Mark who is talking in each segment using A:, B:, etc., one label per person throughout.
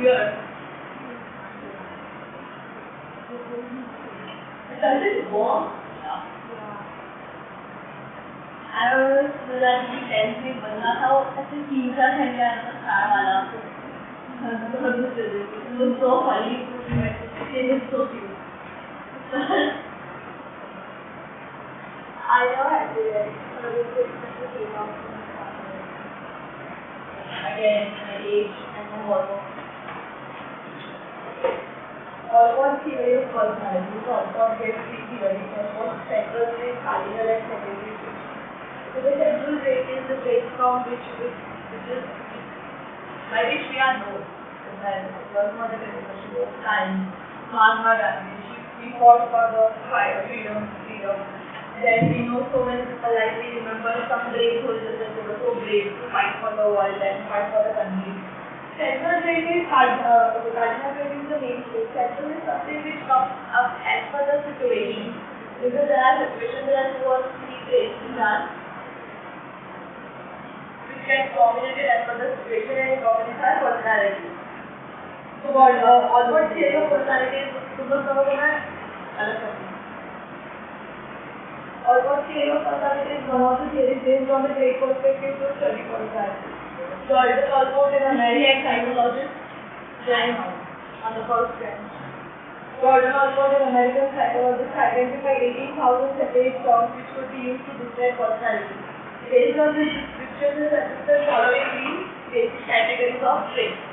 A: weird. Does it work? Yeah. I was that he tells me बनना था वो ऐसे 3-4 घंटे अंदर खाने वाला it was so funny. It is so cute. I know I did it. Again, my age and my hormones. Almost theory of personality, so almost basic theory, almost central trait, cardinal and secondary trait. So the central trait is the trait from which is by which we are known. And it was not a she was time, Mahatma Gandhi. She fought for the freedom. Then we know so many people, like we remember some brave soldiers that they were so brave to fight for the world and fight for the country. Central trait is cardinal trait is the main trait. Central is something which comes up as per the situation. Because there are situations, there are 2 or 3 traits in that which get dominated as per the situation and dominate our personality. So Allport theory of personality is Allport theory of personality is one of the theories based on the trait perspective to study personality. Jordan Allport is an American psychologist joined on the first bench. Jordan Allport is an American psychologist identified 18,000 separate terms which could be used to describe personality. Based on this description, the suggested following these basic categories of traits.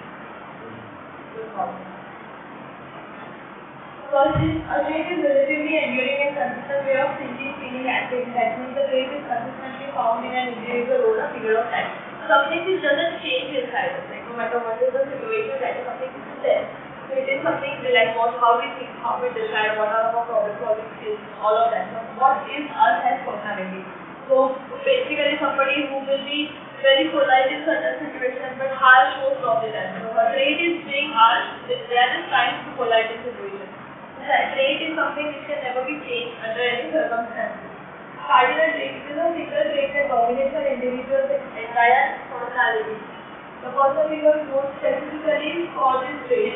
A: First is a trait is relatively enduring and consistent way of thinking, feeling, acting. That means the trait is consistently found in an individual over a period of time. Something which doesn't change inside us. Like no matter what is the situation, that is something which is there. So it is something like how we think, how we decide, what are our problem solving skills, all of that. So what is us as personality? So basically somebody who will be very polite in certain situations but harsh most of the time. So her trait is being harsh, they are just trying to be polite in situations. That trait is something which can never be changed under any circumstances. Cardinal trait is a single trait that dominates an individual's entire personality. The person becomes known specifically for this trait.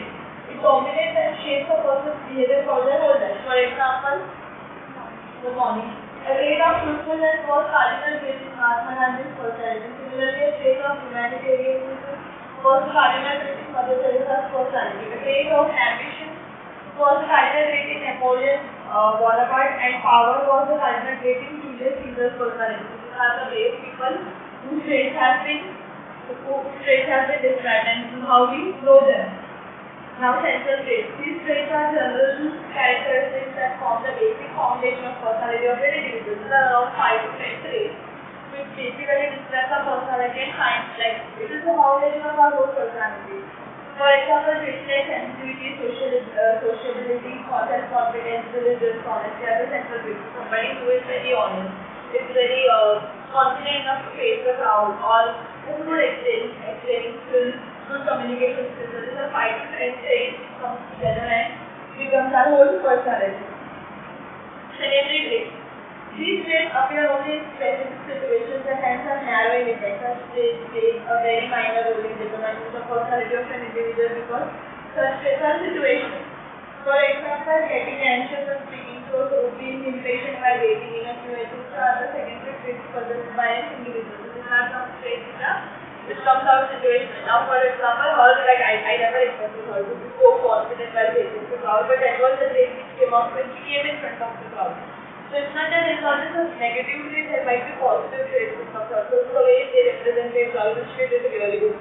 A: It dominates and shapes a person's behavior for their whole life. For example, the morning. A trait of truthfulness was cardinal trait in Mahatma Gandhi's personality. Similarly, a trait of humanitarianism was cardinal trait in Mother Teresa's personality. A trait of ambition was the cardinal trait in Napoleon Bonaparte, and power was the cardinal trait in Julius Caesar's personality. These are the brave people whose traits have been described, and how we know them. Now, central traits. These traits are general characteristics that form the basic foundation of personality of an individual. There are around 5 to 10 traits which basically describe the personality and science. Like it is the foundation of our whole personality. For example, traits like sensitivity, sociability, self-confidence, diligence, honesty are the central traits. Somebody who is very honest, is very confident enough to face the crowd, or has good explaining skills, good communication skills. There is a 5 to 10 traits comes together and becomes our whole personality. Secondary traits. These traits appear only in specific situations and hence have narrow effects. Such traits play a very minor role in determining the personality of an individual because such situations. For example, getting anxious and speaking slow, so being impatient while waiting in a queue, etc. are the secondary traits possessed by an individual. So these are some traits which comes out of situation. Now, for example, her, like I never expected her to be so confident while facing the crowd, but that was the trait which came out when she came in front of the crowd. So it's not that it's not just a negative trait, there might be positive traits which comes out. So the way they represent themselves, which trait is really good.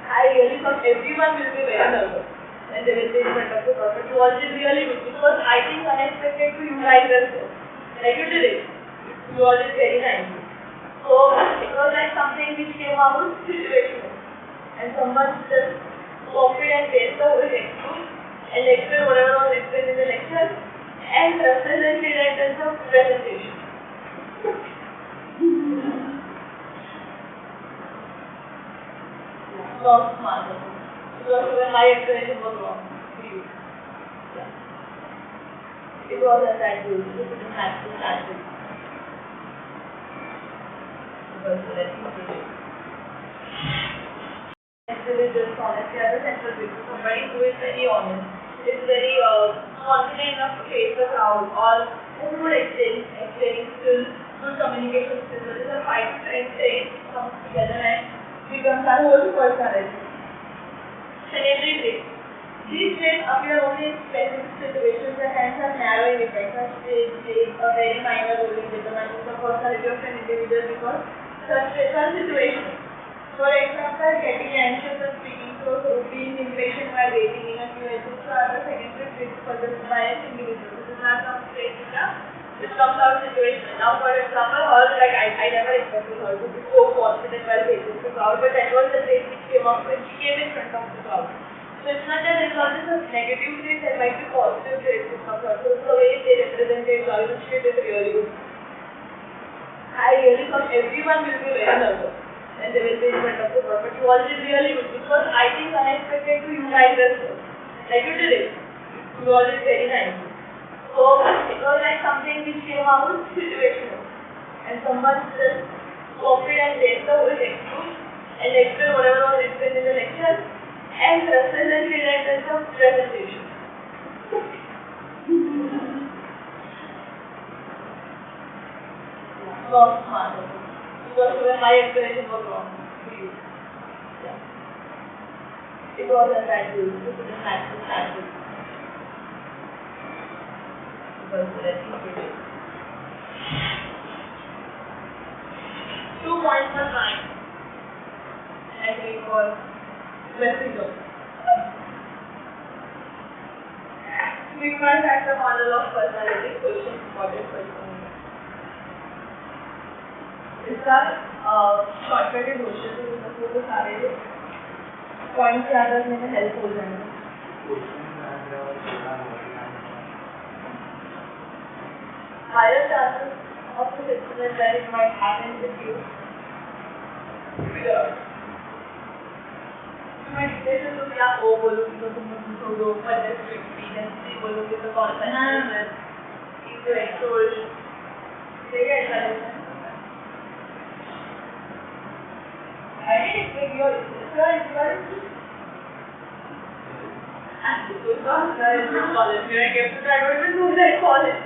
A: I really thought everyone will be very nervous when they will be in front of the crowd, but you all did really good. It was, I think, unexpected to you guys also. Like you did it. You all did very nicely. So it was like something which came out situational. And someone just copied and pasted the whole textbook and lectured whatever was explained in the lecture and presented it as a presentation. Not smart. Because when my explanation was wrong. It was as I do. You didn't have to start it. Because let me diligence, honesty are the central traits. Somebody who is very honest, is very confident enough to face the crowd, or good explaining skills, good communication skills. This is a 5 to 10 traits comes together and becomes our whole personality. Secondary traits. These traits appear only in specific situations and hence have narrow effects. Such traits play a very minor role in determining the personality of an individual because such traits are situational. For example, getting anxious and speaking so, being impatient while waiting in a queue, etc. are the secondary traits possessed by an individual. This is not some trait which comes out situational. Now, for example, her, like I never expected her to be so confident while facing the crowd, but that was the trait which came up when she came in front of the crowd. So it's not that it's always a negative trait, there might be positive traits which come out. So the way they represent their relationship is really good. I really thought everyone will be very nervous and they will be in front of the crowd, but you all did really good. It was, I think, unexpected to you guys as well. Like you did it. You all did very nicely. So it was like something which came out situational. And someone just copied and read the whole textbook and explained whatever was explained in the lecture and presented it as a presentation. Not smart. Because even my explanation was wrong to you. Yeah. It wasn't that good. It wasn't that good. Because let's look at it. 2 points for time. And I think for Mexico. We might have the model of personality question important question. इसका shortcut question तो इसको तो सारे points याद रखने में help हो जाएंगे. Higher chances of the incident that it might happen with you. मैं जैसे तुम क्या ओ बोलोगी तो तुम मुझे दो पॉजिटिव एक्सपीरियंस भी बोलोगे तो कॉन्फिडेंस इनको एक्सट्रोवर्जन ठीक है ऐसा लगता है. I didn't expect your inspiration. Actually, it was not in college. When I came to try, I don't even know that college.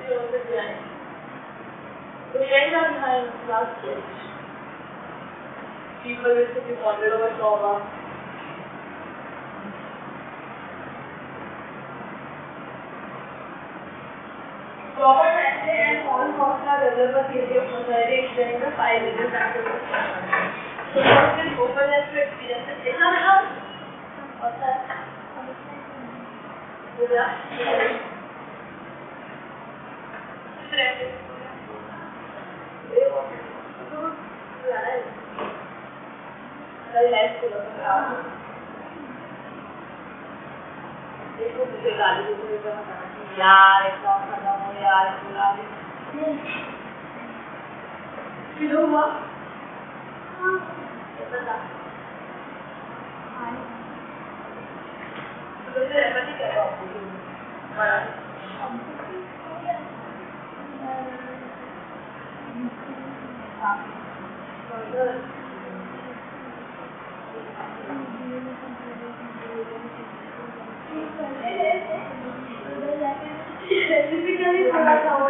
A: It was a plan. We went on behind last stage. People will sit and ponder over trauma. Robert Mansley and Paul Hofstra developed a theory of personality explaining the 5 major factors of personality. So first is openness to experiences. It's not how. What's that? देखो मुझे गाली देते हुए यार ऐसा करना हो यार बुला दे किलो हुआ पता तो जैसे रेफर नहीं कर रहा आपको बड़ा Specifically for our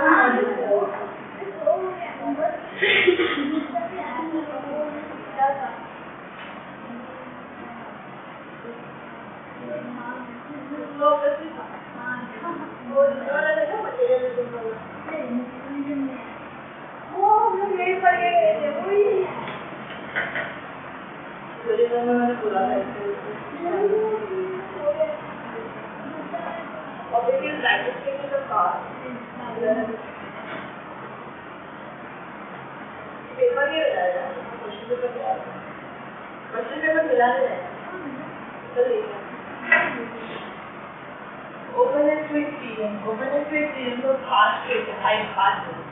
A: Openness to experience. Openness to experience was fast traits, high fast traits.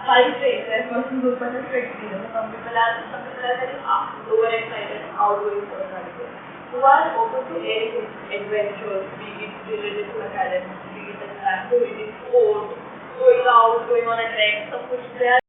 A: 5 traits. That person's openness to experience. Some people are very overexcited, outgoing personality. Who are open to any adventures, be it related to academics, be it an activity, sport, going out, going on a trek, सब कुछ there